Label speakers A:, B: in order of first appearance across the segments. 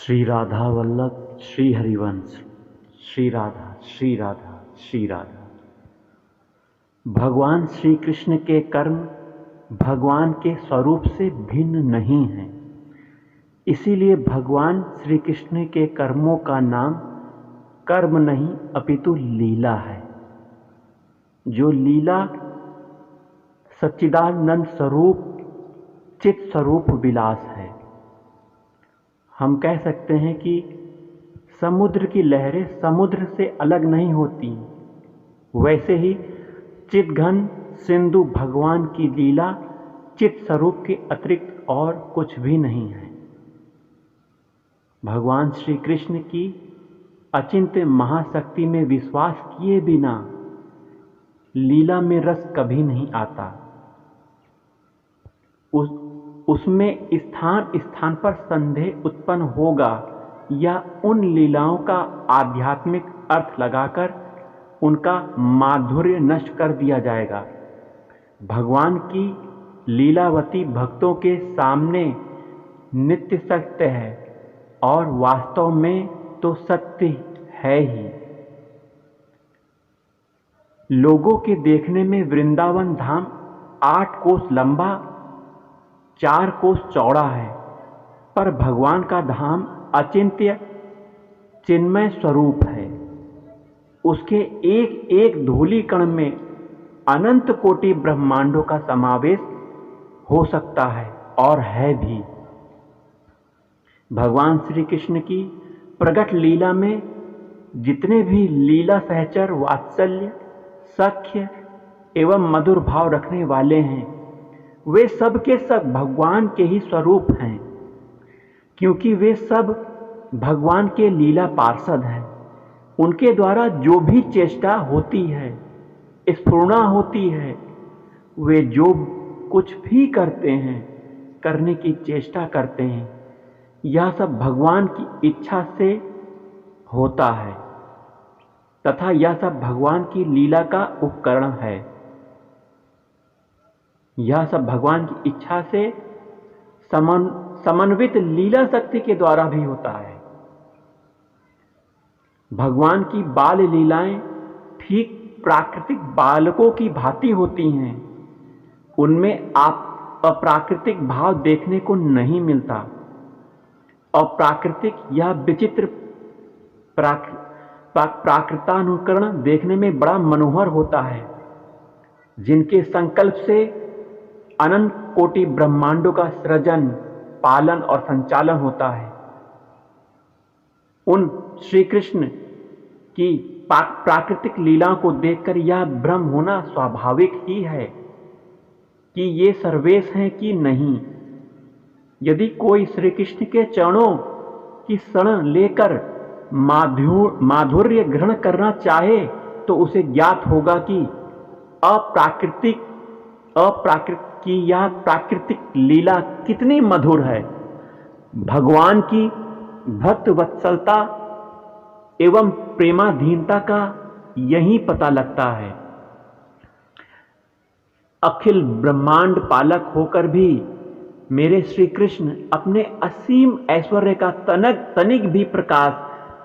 A: श्री राधा वल्लभ श्री हरिवंश। श्री राधा श्री राधा श्री राधा। भगवान श्री कृष्ण के कर्म भगवान के स्वरूप से भिन्न नहीं हैं। इसीलिए भगवान श्री कृष्ण के कर्मों का नाम कर्म नहीं अपितु लीला है। जो लीला सच्चिदानंद स्वरूप चित स्वरूप विलास है। हम कह सकते हैं कि समुद्र की लहरें समुद्र से अलग नहीं होती, वैसे ही चितघन सिंधु भगवान की लीला चित स्वरूप के अतिरिक्त और कुछ भी नहीं है। भगवान श्री कृष्ण की अचिंत्य महाशक्ति में विश्वास किए बिना लीला में रस कभी नहीं आता। उसमें स्थान स्थान पर संदेह उत्पन्न होगा या उन लीलाओं का आध्यात्मिक अर्थ लगाकर उनका माधुर्य नष्ट कर दिया जाएगा। भगवान की लीलावती भक्तों के सामने नित्य सत्य है और वास्तव में तो सत्य है ही। लोगों के देखने में वृंदावन धाम 8 कोस लंबा 4 कोस चौड़ा है, पर भगवान का धाम अचिंत्य चिन्मय स्वरूप है। उसके एक एक धूलि कण में अनंत कोटि ब्रह्मांडों का समावेश हो सकता है और है भी। भगवान श्री कृष्ण की प्रगट लीला में जितने भी लीला सहचर वात्सल्य सख्य एवं मधुर भाव रखने वाले हैं, वे सब के सब भगवान के ही स्वरूप हैं, क्योंकि वे सब भगवान के लीला पार्षद हैं। उनके द्वारा जो भी चेष्टा होती है, स्फुरणा होती है, वे जो कुछ भी करते हैं, करने की चेष्टा करते हैं, यह सब भगवान की इच्छा से होता है तथा यह सब भगवान की लीला का उपकरण है। यह सब भगवान की इच्छा से समन्वित लीला शक्ति के द्वारा भी होता है। भगवान की बाल लीलाएं ठीक प्राकृतिक बालकों की भांति होती हैं। उनमें आप अप्राकृतिक भाव देखने को नहीं मिलता। अप्राकृतिक या विचित्र प्राकृतानुकरण देखने में बड़ा मनोहर होता है, जिनके संकल्प से अनंत कोटि ब्रह्मांडों का सृजन पालन और संचालन होता है। उन श्री कृष्ण की प्राकृतिक लीलाओं को देखकर यह भ्रम होना स्वाभाविक ही है कि ये सर्वेश हैं कि नहीं। यदि कोई श्री कृष्ण के चरणों की शरण लेकर माधुर्य ग्रहण करना चाहे तो उसे ज्ञात होगा कि अप्राकृतिक की यह प्राकृतिक लीला कितनी मधुर है। भगवान की भक्त वत्सलता एवं प्रेमाधीनता का यही पता लगता है। अखिल ब्रह्मांड पालक होकर भी मेरे श्री कृष्ण अपने असीम ऐश्वर्य का तनिक भी प्रकाश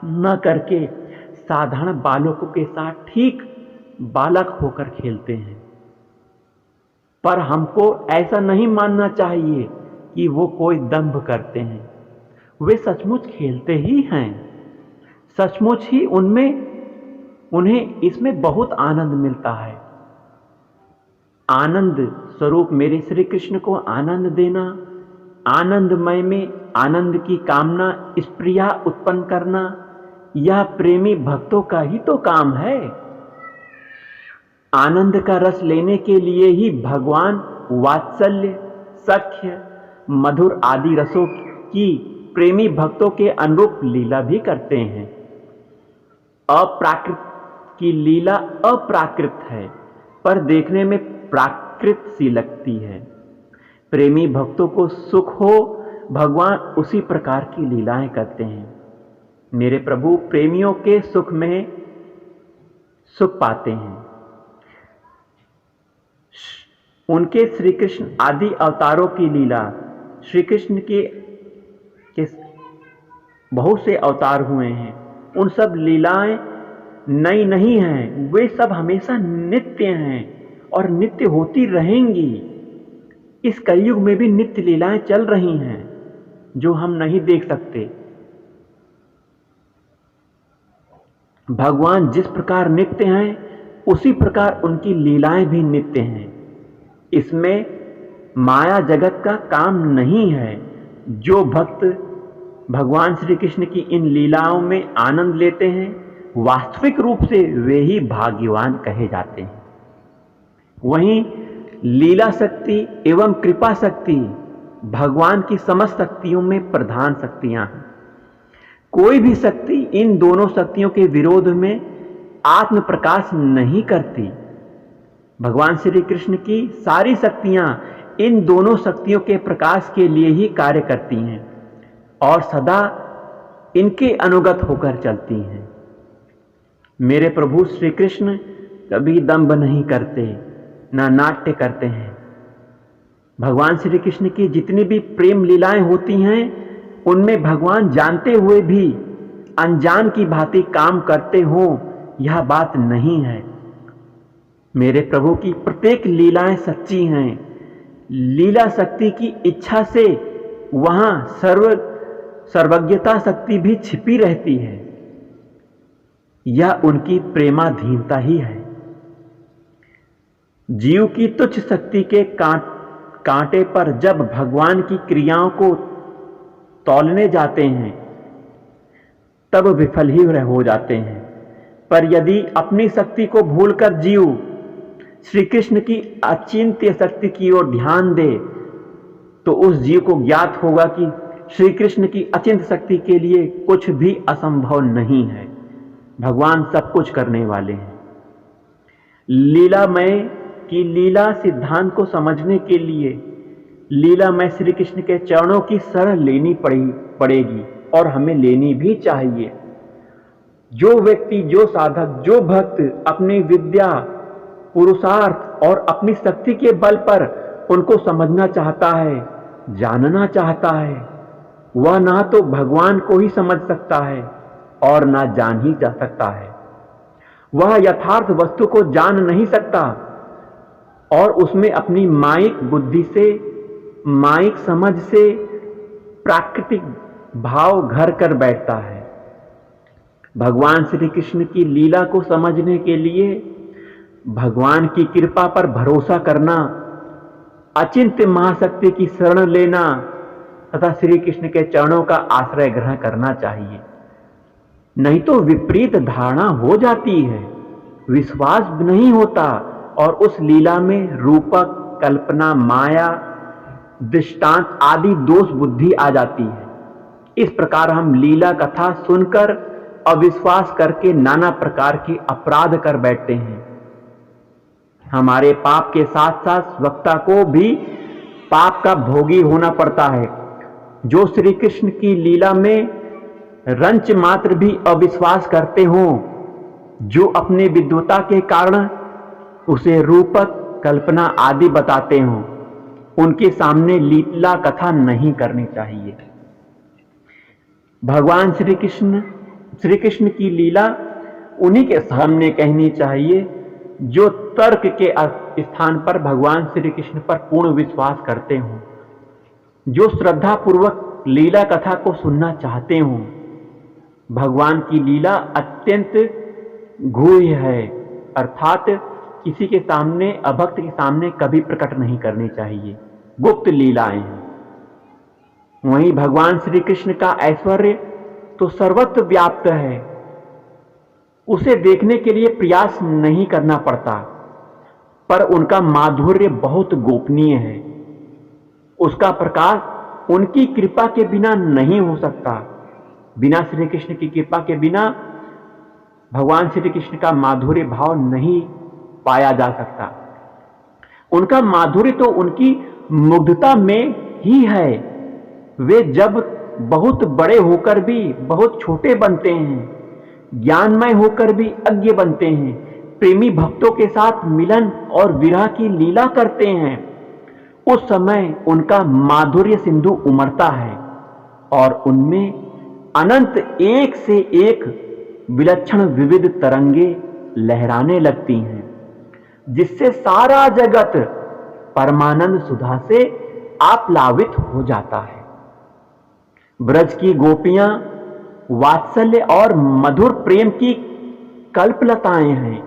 A: न करके साधारण बालकों के साथ ठीक बालक होकर खेलते हैं। पर हमको ऐसा नहीं मानना चाहिए कि वो कोई दंभ करते हैं। वे सचमुच खेलते ही हैं। सचमुच ही उन्हें इसमें बहुत आनंद मिलता है। आनंद स्वरूप मेरे श्री कृष्ण को आनंद देना, आनंदमय में आनंद की कामना स्प्रिया उत्पन्न करना, यह प्रेमी भक्तों का ही तो काम है। आनंद का रस लेने के लिए ही भगवान वात्सल्य सख्य मधुर आदि रसों की प्रेमी भक्तों के अनुरूप लीला भी करते हैं। अप्राकृत की लीला अप्राकृत है, पर देखने में प्राकृत सी लगती है। प्रेमी भक्तों को सुख हो, भगवान उसी प्रकार की लीलाएं करते हैं। मेरे प्रभु प्रेमियों के सुख में सुख पाते हैं। उनके श्री कृष्ण आदि अवतारों की लीला श्री कृष्ण के बहुत से अवतार हुए हैं, उन सब लीलाएं नई नहीं हैं, वे सब हमेशा नित्य हैं और नित्य होती रहेंगी। इस कलयुग में भी नित्य लीलाएं चल रही हैं जो हम नहीं देख सकते। भगवान जिस प्रकार नित्य हैं उसी प्रकार उनकी लीलाएं भी नित्य हैं। इसमें माया जगत का काम नहीं है। जो भक्त भगवान श्री कृष्ण की इन लीलाओं में आनंद लेते हैं, वास्तविक रूप से वे ही भाग्यवान कहे जाते हैं। वहीं लीला शक्ति एवं कृपा शक्ति भगवान की समस्त शक्तियों में प्रधान शक्तियां हैं। कोई भी शक्ति इन दोनों शक्तियों के विरोध में आत्म प्रकाश नहीं करती। भगवान श्री कृष्ण की सारी शक्तियां इन दोनों शक्तियों के प्रकाश के लिए ही कार्य करती हैं और सदा इनके अनुगत होकर चलती हैं। मेरे प्रभु श्री कृष्ण कभी दंभ नहीं करते, ना नाट्य करते हैं। भगवान श्री कृष्ण की जितनी भी प्रेम लीलाएं होती हैं, उनमें भगवान जानते हुए भी अनजान की भांति काम करते हो, यह बात नहीं है। मेरे प्रभु की प्रत्येक लीलाएं सच्ची हैं। लीला शक्ति की इच्छा से वहां सर्वज्ञता शक्ति भी छिपी रहती है। यह उनकी प्रेमाधीनता ही है। जीव की तुच्छ शक्ति के कांटे पर जब भगवान की क्रियाओं को तौलने जाते हैं तब विफल ही हो जाते हैं। पर यदि अपनी शक्ति को भूलकर जीव श्री कृष्ण की अचिंत्य शक्ति की ओर ध्यान दे तो उस जीव को ज्ञात होगा कि श्री कृष्ण की अचिंत्य शक्ति के लिए कुछ भी असंभव नहीं है। भगवान सब कुछ करने वाले हैं। लीलामय की लीला सिद्धांत को समझने के लिए लीलामय श्री कृष्ण के चरणों की शरण लेनी पड़ेगी और हमें लेनी भी चाहिए। जो व्यक्ति, जो साधक, जो भक्त अपनी विद्या, पुरुषार्थ और अपनी शक्ति के बल पर उनको समझना चाहता है, जानना चाहता है, वह ना तो भगवान को ही समझ सकता है और ना जान ही जा सकता है। वह यथार्थ वस्तु को जान नहीं सकता और उसमें अपनी माइक बुद्धि से, माइक समझ से प्राकृतिक भाव घर कर बैठता है। भगवान श्री कृष्ण की लीला को समझने के लिए भगवान की कृपा पर भरोसा करना, अचिंत्य महाशक्ति की शरण लेना तथा श्री कृष्ण के चरणों का आश्रय ग्रहण करना चाहिए। नहीं तो विपरीत धारणा हो जाती है, विश्वास नहीं होता और उस लीला में रूपक, कल्पना, माया, दृष्टांत आदि दोष बुद्धि आ जाती है। इस प्रकार हम लीला कथा सुनकर अविश्वास करके नाना प्रकार के अपराध कर बैठते हैं। हमारे पाप के साथ साथ वक्ता को भी पाप का भोगी होना पड़ता है। जो श्री कृष्ण की लीला में रंच मात्र भी अविश्वास करते हो, जो अपने विद्वता के कारण उसे रूपक, कल्पना आदि बताते हो, उनके सामने लीला कथा नहीं करनी चाहिए। भगवान श्री कृष्ण की लीला उन्हीं के सामने कहनी चाहिए जो तर्क के स्थान पर भगवान श्री कृष्ण पर पूर्ण विश्वास करते हो, जो श्रद्धा पूर्वक लीला कथा को सुनना चाहते हो। भगवान की लीला अत्यंत गूढ़ है, अर्थात किसी के सामने, अभक्त के सामने कभी प्रकट नहीं करनी चाहिए, गुप्त लीलाएं हैं। वहीं भगवान श्री कृष्ण का ऐश्वर्य तो सर्वत्र व्याप्त है, उसे देखने के लिए प्रयास नहीं करना पड़ता, पर उनका माधुर्य बहुत गोपनीय है। उसका प्रकाश उनकी कृपा के बिना नहीं हो सकता। बिना श्री कृष्ण की कृपा के बिना भगवान श्री कृष्ण का माधुर्य भाव नहीं पाया जा सकता। उनका माधुर्य तो उनकी मुग्धता में ही है। वे जब बहुत बड़े होकर भी बहुत छोटे बनते हैं, ज्ञानमय होकर भी अज्ञ बनते हैं, प्रेमी भक्तों के साथ मिलन और विरह की लीला करते हैं, उस समय उनका माधुर्य सिंधु उमड़ता है और उनमें अनंत एक से एक विलक्षण विविध तरंगे लहराने लगती हैं, जिससे सारा जगत परमानंद सुधा से आप्लावित हो जाता है। ब्रज की गोपियां वात्सल्य और मधुर प्रेम की कल्पलताएं हैं,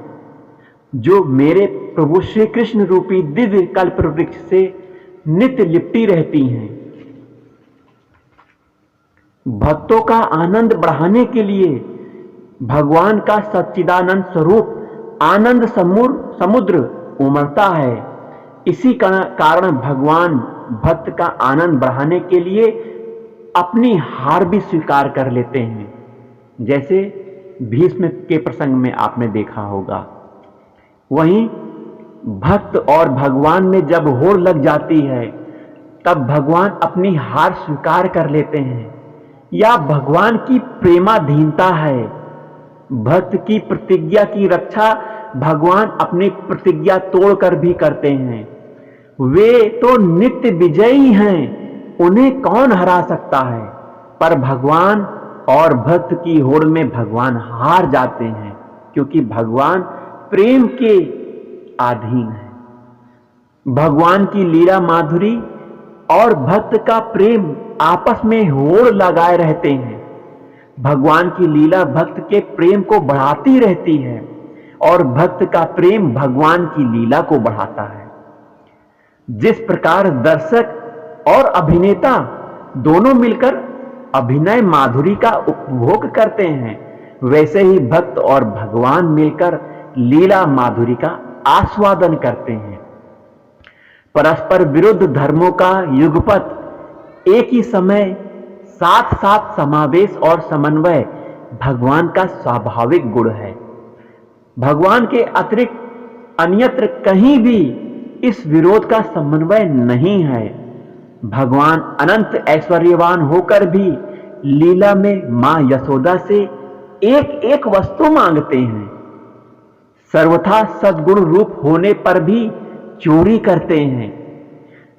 A: जो मेरे प्रभु श्री कृष्ण रूपी दिव्य कल्प वृक्ष से नित्य लिपटी रहती हैं। भक्तों का आनंद बढ़ाने के लिए भगवान का सच्चिदानंद स्वरूप आनंद समुद्र उमड़ता है। इसी कारण भगवान भक्त का आनंद बढ़ाने के लिए अपनी हार भी स्वीकार कर लेते हैं, जैसे भीष्म के प्रसंग में आपने देखा होगा। वहीं भक्त और भगवान में जब होड़ लग जाती है, तब भगवान अपनी हार स्वीकार कर लेते हैं, या भगवान की प्रेमाधीनता है। भक्त की प्रतिज्ञा की रक्षा भगवान अपनी प्रतिज्ञा तोड़कर भी करते हैं। वे तो नित्य विजयी हैं, उन्हें कौन हरा सकता है। पर भगवान और भक्त की होड़ में भगवान हार जाते हैं, क्योंकि भगवान प्रेम के अधीन है। भगवान की लीला माधुरी और भक्त का प्रेम आपस में होड़ लगाए रहते हैं। भगवान की लीला भक्त के प्रेम को बढ़ाती रहती है, और भक्त का प्रेम भगवान की लीला को बढ़ाता है। जिस प्रकार दर्शक और अभिनेता दोनों मिलकर अभिनय माधुरी का उपभोग करते हैं, वैसे ही भक्त और भगवान मिलकर लीला माधुरी का आस्वादन करते हैं। परस्पर विरुद्ध धर्मों का युगपत एक ही समय साथ साथ समावेश और समन्वय भगवान का स्वाभाविक गुण है। भगवान के अतिरिक्त अन्यत्र कहीं भी इस विरोध का समन्वय नहीं है। भगवान अनंत ऐश्वर्यवान होकर भी लीला में मां यशोदा से एक एक वस्तु मांगते हैं। सर्वथा सद्गुण रूप होने पर भी चोरी करते हैं।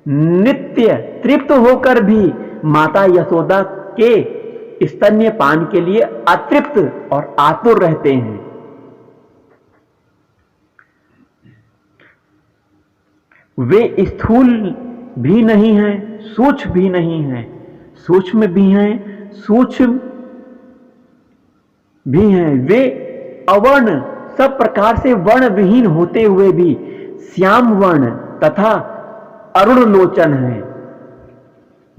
A: नित्य तृप्त होकर भी माता यशोदा के स्तन्यपान के लिए अतृप्त और आतुर रहते हैं। वे स्थूल भी नहीं हैं, सूक्ष्म भी नहीं हैं, सूक्ष्म भी हैं, सूक्ष्म भी हैं। वे अवर्ण सब प्रकार से वर्ण विहीन होते हुए भी श्याम वर्ण तथा अरुण लोचन हैं।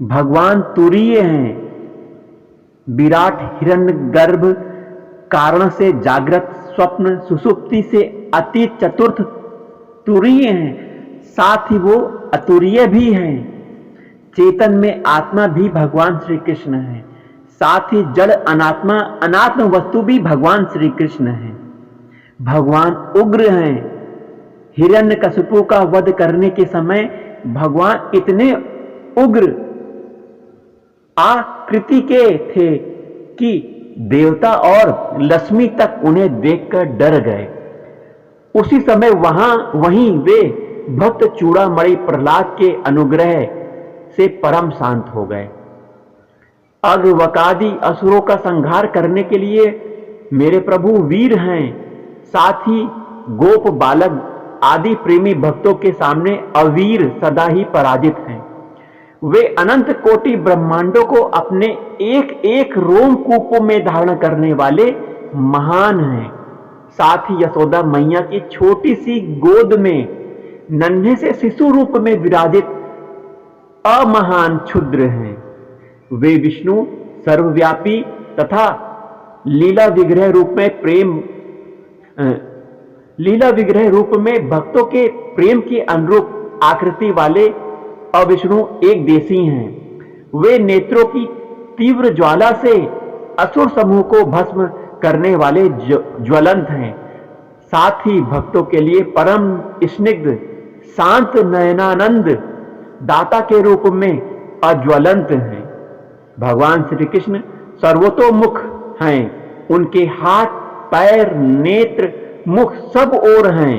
A: भगवान तुरीय हैं, विराट हिरण्यगर्भ कारण से जागृत स्वप्न सुषुप्ति से अतीत चतुर्थ तुरीय हैं, साथ ही वो अतुरीय भी हैं। चेतन में आत्मा भी भगवान श्री कृष्ण है, साथ ही जड़ अनात्मा अनात्म वस्तु भी भगवान श्री कृष्ण है। भगवान उग्र हैं। हिरण्यकशिपु का वध करने के समय भगवान इतने उग्र आकृति के थे कि देवता और लक्ष्मी तक उन्हें देखकर डर गए। उसी समय वहीं वे भक्त चूड़ामणि प्रहलाद के अनुग्रह से परम शांत हो गए। अग्रवकादि असुरों का संहार करने के लिए मेरे प्रभु वीर हैं, साथ ही गोप बालक आदि प्रेमी भक्तों के सामने अवीर सदा ही पराजित हैं। वे अनंत कोटि ब्रह्मांडों को अपने एक एक रोमकूप में धारण करने वाले महान हैं। साथ ही यशोदा मैया की छोटी सी गोद में नन्हे से शिशु रूप में विराजित अमहान क्षुद्र हैं। वे विष्णु सर्वव्यापी तथा लीला विग्रह रूप में भक्तों के प्रेम की अनुरूप आकृति वाले अविष्णु एक देशी हैं। वे नेत्रों की तीव्र ज्वाला से असुर समूह को भस्म करने वाले ज्वलंत हैं। साथ ही भक्तों के लिए परम स्निग्ध शांत नयनानंद दाता के रूप में अज्वलंत हैं। भगवान श्री कृष्ण सर्वतोमुख हैं। उनके हाथ पैर नेत्र मुख सब ओर हैं,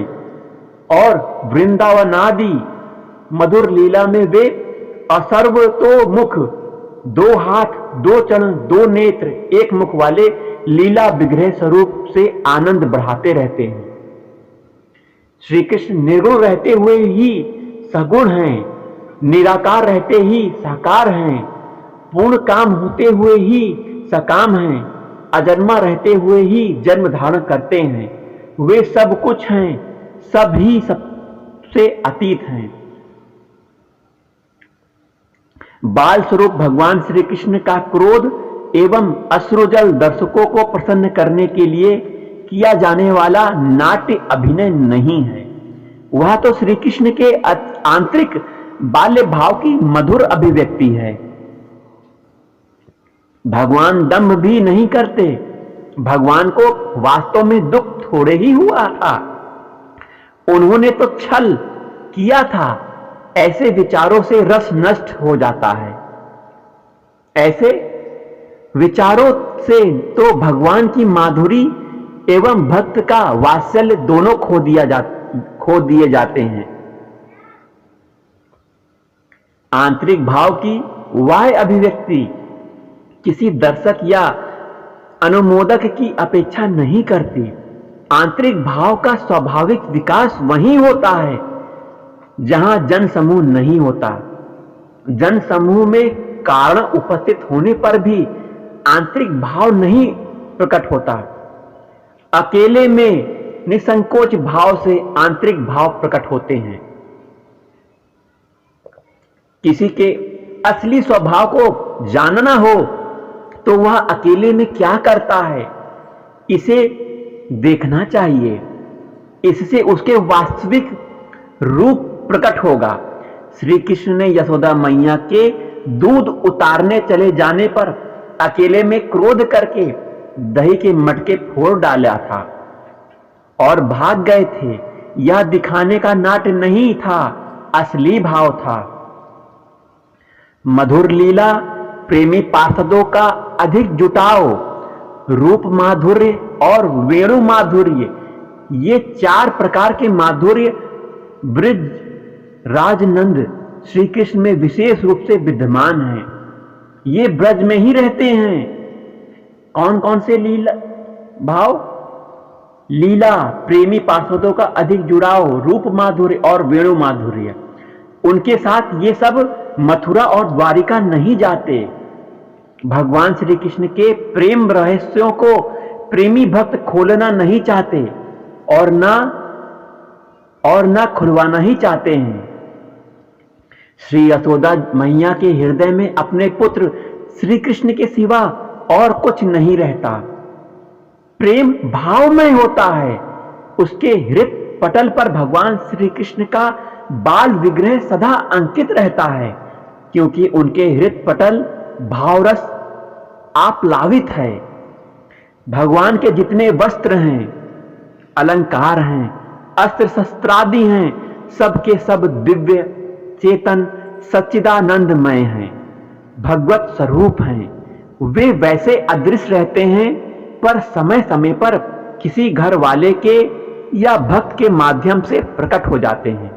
A: और वृंदावनादि मधुर लीला में वे असर्वतोमुख दो हाथ, दो चरण, दो नेत्र, एक मुख वाले लीला विग्रह स्वरूप से आनंद बढ़ाते रहते हैं। श्री कृष्ण निर्गुण रहते हुए ही सगुण हैं, निराकार रहते ही साकार हैं, पूर्ण काम होते हुए ही सकाम हैं, अजन्मा रहते हुए ही जन्म धारण करते हैं। वे सब कुछ हैं, सब ही सबसे अतीत हैं। बाल स्वरूप भगवान श्री कृष्ण का क्रोध एवं अश्रुजल दर्शकों को प्रसन्न करने के लिए किया जाने वाला नाट्य अभिनय नहीं है। वह तो श्री कृष्ण के आंतरिक बाल्य भाव की मधुर अभिव्यक्ति है। भगवान दंभ भी नहीं करते। भगवान को वास्तव में दुख थोड़े ही हुआ था, उन्होंने तो छल किया था। ऐसे विचारों से रस नष्ट हो जाता है। ऐसे विचारों से तो भगवान की माधुरी एवं भक्त का वात्सल्य दोनों खो दिए जाते हैं। आंतरिक भाव की वह अभिव्यक्ति किसी दर्शक या अनुमोदक की अपेक्षा नहीं करती। आंतरिक भाव का स्वाभाविक विकास वहीं होता है जहां जन समूह नहीं होता। जन समूह में कारण उपस्थित होने पर भी आंतरिक भाव नहीं प्रकट होता। अकेले में निसंकोच भाव से आंतरिक भाव प्रकट होते हैं। किसी के असली स्वभाव को जानना हो तो वह अकेले में क्या करता है, इसे देखना चाहिए। इससे उसके वास्तविक रूप प्रकट होगा। श्री कृष्ण ने यशोदा मैया के दूध उतारने चले जाने पर अकेले में क्रोध करके दही के मटके फोड़ डाला था और भाग गए थे। यह दिखाने का नाट्य नहीं था, असली भाव था। मधुर लीला प्रेमी पार्षदों का अधिक जुटाव, रूप माधुर्य और वेणु माधुर्य, ये चार प्रकार के माधुर्य ब्रज राजनंद श्री कृष्ण में विशेष रूप से विद्यमान हैं। ये ब्रज में ही रहते हैं। कौन कौन से लीला भाव? लीला प्रेमी पार्षदों का अधिक जुड़ाव, रूप माधुर्य और वेणु माधुर्य। उनके साथ ये सब मथुरा और द्वारिका नहीं जाते। भगवान श्री कृष्ण के प्रेम रहस्यों को प्रेमी भक्त खोलना नहीं चाहते और ना खुलवाना ही चाहते हैं। श्री यशोदा मैया के हृदय में अपने पुत्र श्री कृष्ण के सिवा और कुछ नहीं रहता। प्रेम भावमय होता है। उसके हृदय पटल पर भगवान श्री कृष्ण का बाल विग्रह सदा अंकित रहता है, क्योंकि उनके हृदय पटल भावरस आप्लावित है। भगवान के जितने वस्त्र हैं, अलंकार हैं, अस्त्र शस्त्रादि हैं, सबके सब दिव्य चेतन सच्चिदानंदमय हैं, भगवत स्वरूप हैं। वे वैसे अदृश्य रहते हैं, पर समय समय पर किसी घर वाले के या भक्त के माध्यम से प्रकट हो जाते हैं।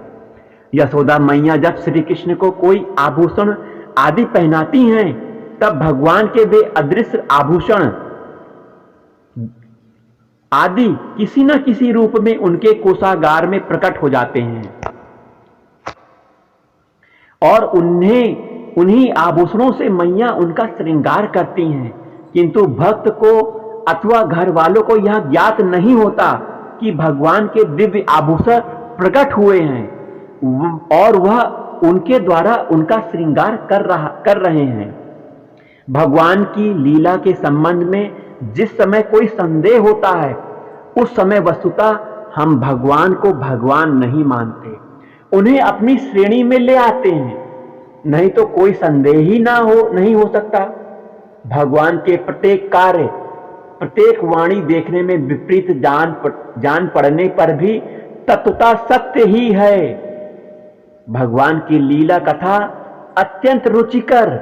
A: यशोदा मैया जब श्री कृष्ण को कोई आभूषण आदि पहनाती हैं, तब भगवान के वे अदृश्य आभूषण आदि किसी न किसी रूप में उनके कोषागार में प्रकट हो जाते हैं और उन्हीं आभूषणों से मैया उनका श्रृंगार करती हैं। किंतु भक्त को अथवा घर वालों को यह ज्ञात नहीं होता कि भगवान के दिव्य आभूषण प्रकट हुए हैं और वह उनके द्वारा उनका श्रृंगार कर रहे हैं। भगवान की लीला के संबंध में जिस समय कोई संदेह होता है, उस समय वस्तुतः हम भगवान को भगवान नहीं मानते, उन्हें अपनी श्रेणी में ले आते हैं। नहीं तो कोई संदेह ही नहीं हो सकता। भगवान के प्रत्येक कार्य, प्रत्येक वाणी देखने में विपरीत जान पड़ने पर भी तत्वता सत्य ही है। भगवान की लीला कथा अत्यंत रुचिकर,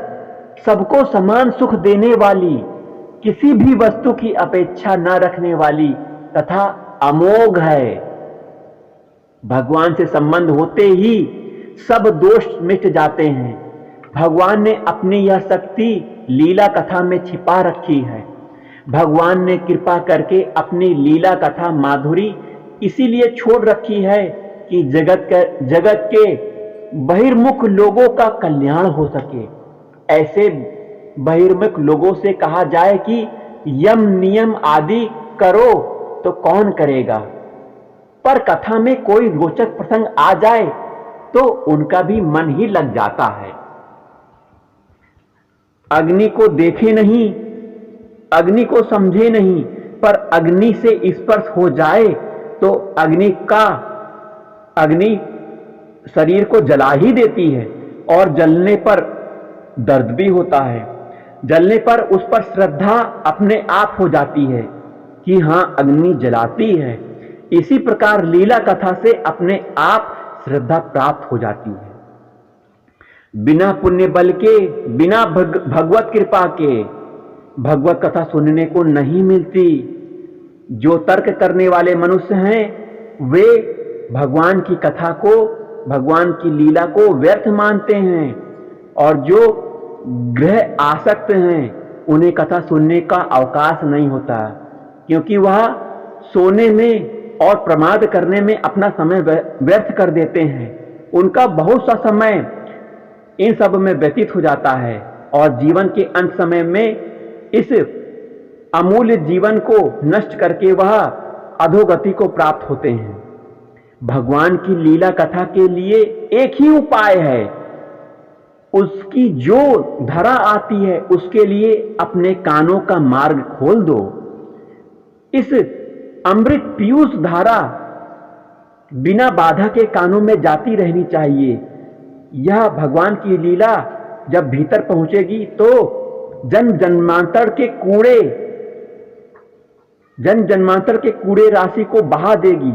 A: सबको समान सुख देने वाली, किसी भी वस्तु की अपेक्षा न रखने वाली तथा अमोघ है। भगवान से संबंध होते ही सब दोष मिट जाते हैं। भगवान ने अपनी यह शक्ति लीला कथा में छिपा रखी है। भगवान ने कृपा करके अपनी लीला कथा माधुरी इसीलिए छोड़ रखी है कि जगत के बहिर्मुख लोगों का कल्याण हो सके। ऐसे बहिर्मुख लोगों से कहा जाए कि यम नियम आदि करो तो कौन करेगा, पर कथा में कोई रोचक प्रसंग आ जाए तो उनका भी मन ही लग जाता है। अग्नि को देखे नहीं, अग्नि को समझे नहीं, पर अग्नि से स्पर्श हो जाए तो अग्नि शरीर को जला ही देती है और जलने पर दर्द भी होता है। जलने पर उस पर श्रद्धा अपने आप हो जाती है कि हां अग्नि जलाती है। इसी प्रकार लीला कथा से अपने आप श्रद्धा प्राप्त हो जाती है। बिना पुण्य बल के, बिना भगवत कृपा के भगवत कथा सुनने को नहीं मिलती। जो तर्क करने वाले मनुष्य हैं वे भगवान की कथा को, भगवान की लीला को व्यर्थ मानते हैं, और जो ग्रह आसक्त हैं उन्हें कथा सुनने का अवकाश नहीं होता, क्योंकि वह सोने में और प्रमाद करने में अपना समय व्यर्थ कर देते हैं। उनका बहुत सा समय इन सब में व्यतीत हो जाता है और जीवन के अंत समय में इस अमूल्य जीवन को नष्ट करके वह अधोगति को प्राप्त होते हैं। भगवान की लीला कथा के लिए एक ही उपाय है, उसकी जो धरा आती है उसके लिए अपने कानों का मार्ग खोल दो। इस अमृत पीयूष धारा बिना बाधा के कानों में जाती रहनी चाहिए। यह भगवान की लीला जब भीतर पहुंचेगी तो जन्म जन्मांतर के कूड़े राशि को बहा देगी।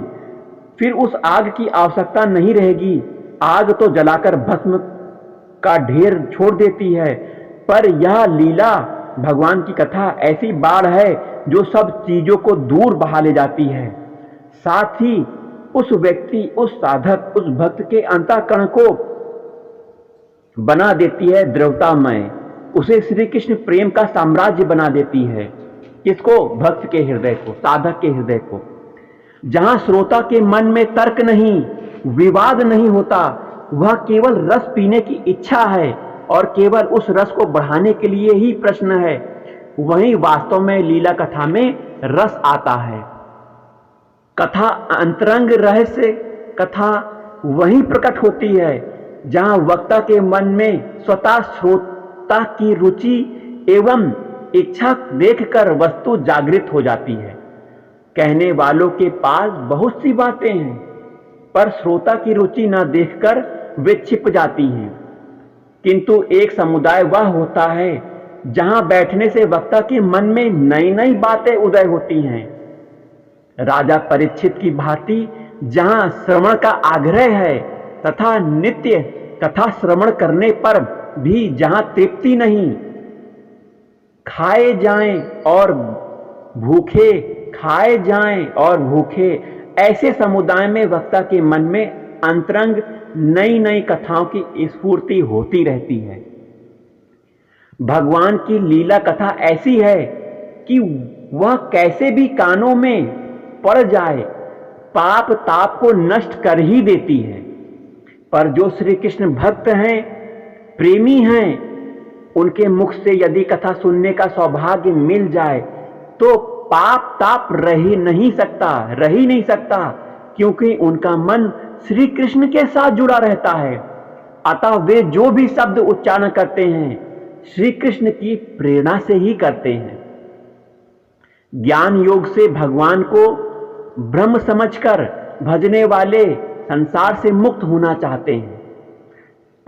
A: फिर उस आग की आवश्यकता नहीं रहेगी। आग तो जलाकर भस्म का ढेर छोड़ देती है, पर यह लीला भगवान की कथा ऐसी बाढ़ है जो सब चीजों को दूर बहा ले जाती है। साथ ही उस व्यक्ति, उस साधक, उस भक्त के अंतःकरण को बना देती है द्रवतामय। उसे श्री कृष्ण प्रेम का साम्राज्य बना देती है। किसको? भक्त के हृदय को, साधक के हृदय को। जहां श्रोता के मन में तर्क नहीं, विवाद नहीं होता, वह केवल रस पीने की इच्छा है और केवल उस रस को बढ़ाने के लिए ही प्रश्न है, वहीं वास्तव में लीला कथा में रस आता है। कथा अंतरंग रहस्य कथा वहीं प्रकट होती है जहां वक्ता के मन में स्वतः श्रोता की रुचि एवं इच्छा देखकर वस्तु जागृत हो जाती है। कहने वालों के पास बहुत सी बातें हैं, पर श्रोता की रुचि न देखकर वे छिप जाती हैं। किंतु एक समुदाय वह होता है जहां बैठने से वक्ता के मन में नई नई बातें उदय होती हैं। राजा परीक्षित की भांति जहां श्रवण का आग्रह है तथा नित्य कथा श्रवण करने पर भी जहां तृप्ति नहीं, खाए जाएं और भूखे, खाए जाएं और भूखे, ऐसे समुदाय में वक्ता के मन में अंतरंग नई नई कथाओं की स्फूर्ति होती रहती है। भगवान की लीला कथा ऐसी है कि वह कैसे भी कानों में पड़ जाए पाप ताप को नष्ट कर ही देती है। पर जो श्री कृष्ण भक्त हैं, प्रेमी हैं, उनके मुख से यदि कथा सुनने का सौभाग्य मिल जाए तो पाप ताप रह ही नहीं सकता, क्योंकि उनका मन श्री कृष्ण के साथ जुड़ा रहता है। अतः वे जो भी शब्द उच्चारण करते हैं श्री कृष्ण की प्रेरणा से ही करते हैं। ज्ञान योग से भगवान को ब्रह्म समझकर भजने वाले संसार से मुक्त होना चाहते हैं।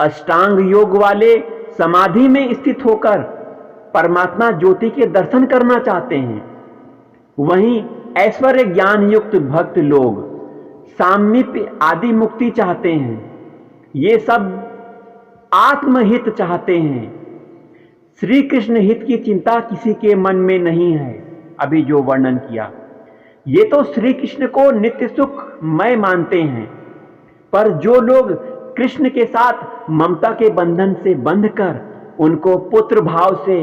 A: अष्टांग योग वाले समाधि में स्थित होकर परमात्मा ज्योति के दर्शन करना चाहते हैं। वहीं ऐश्वर्य ज्ञान युक्त भक्त लोग सामीप्य आदि मुक्ति चाहते हैं। ये सब आत्महित चाहते हैं। श्री कृष्ण हित की चिंता किसी के मन में नहीं है। अभी जो वर्णन किया, ये तो श्री कृष्ण को नित्य सुख मय मानते हैं, पर जो लोग कृष्ण के साथ ममता के बंधन से बंधकर उनको पुत्र भाव से,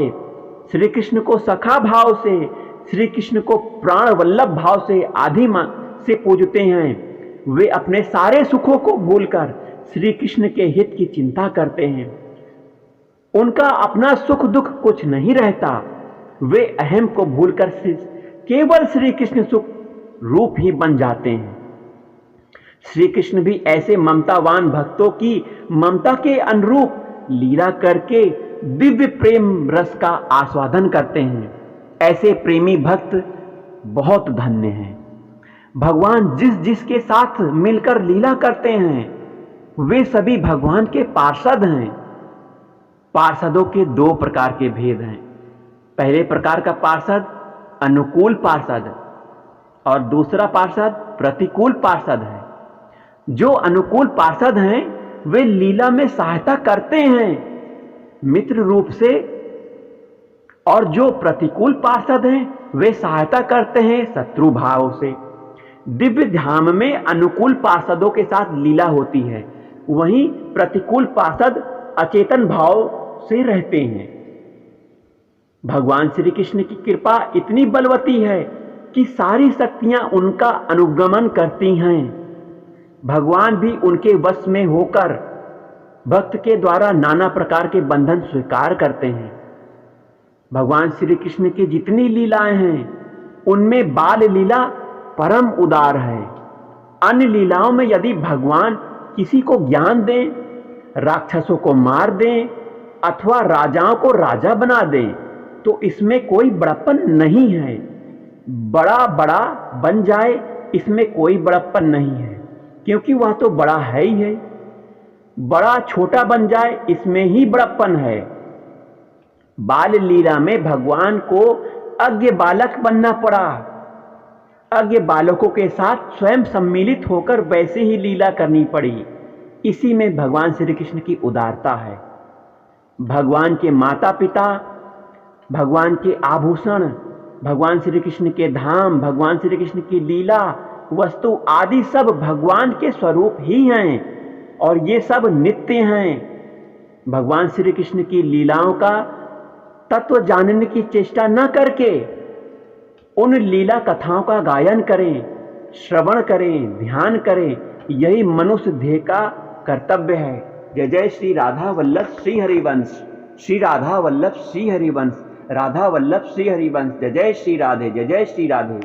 A: श्री कृष्ण को सखा भाव से, श्री कृष्ण को प्राण वल्लभ भाव से आदि से पूजते हैं, वे अपने सारे सुखों को भूलकर श्री कृष्ण के हित की चिंता करते हैं। उनका अपना सुख दुख कुछ नहीं रहता। वे अहम को भूलकर केवल श्री कृष्ण सुख रूप ही बन जाते हैं। श्री कृष्ण भी ऐसे ममतावान भक्तों की ममता के अनुरूप लीला करके दिव्य प्रेम रस का आस्वादन करते हैं। ऐसे प्रेमी भक्त बहुत धन्य हैं। भगवान जिस जिसके साथ मिलकर लीला करते हैं वे सभी भगवान के पार्षद हैं। पार्षदों के दो प्रकार के भेद हैं। पहले प्रकार का पार्षद अनुकूल पार्षद और दूसरा पार्षद प्रतिकूल पार्षद है। जो अनुकूल पार्षद हैं वे लीला में सहायता करते हैं मित्र रूप से, और जो प्रतिकूल पार्षद हैं वे सहायता करते हैं शत्रु भाव से। दिव्य धाम में अनुकूल पार्षदों के साथ लीला होती है, वहीं प्रतिकूल पार्षद अचेतन भाव से रहते हैं। भगवान श्री कृष्ण की कृपा इतनी बलवती है कि सारी शक्तियां उनका अनुगमन करती हैं। भगवान भी उनके वश में होकर भक्त के द्वारा नाना प्रकार के बंधन स्वीकार करते हैं। भगवान श्री कृष्ण की जितनी लीलाएं हैं उनमें बाल लीला परम उदार है। अन्य लीलाओं में यदि भगवान किसी को ज्ञान दें, राक्षसों को मार दें अथवा राजाओं को राजा बना दें तो इसमें कोई बड़प्पन नहीं है। बड़ा बड़ा बन जाए इसमें कोई बड़प्पन नहीं है, क्योंकि वह तो बड़ा है ही है। बड़ा छोटा बन जाए इसमें ही बड़प्पन है। बाल लीला में भगवान को अज्ञ बालक बनना पड़ा। अज्ञ बालकों के साथ स्वयं सम्मिलित होकर वैसे ही लीला करनी पड़ी। इसी में भगवान श्री कृष्ण की उदारता है। भगवान के माता पिता, भगवान के आभूषण, भगवान श्री कृष्ण के धाम, भगवान श्री कृष्ण की लीला वस्तु आदि सब भगवान के स्वरूप ही हैं और ये सब नित्य हैं। भगवान श्री कृष्ण की लीलाओं का तत्व जानने की चेष्टा न करके उन लीला कथाओं का गायन करें, श्रवण करें, ध्यान करें, यही मनुष्य देह का कर्तव्य है। जय जय श्री राधा वल्लभ श्री हरिवंश, श्री राधा वल्लभ श्री हरिवंश, राधा वल्लभ श्री हरिवंश। जय जय श्री राधे, जय जय श्री राधे।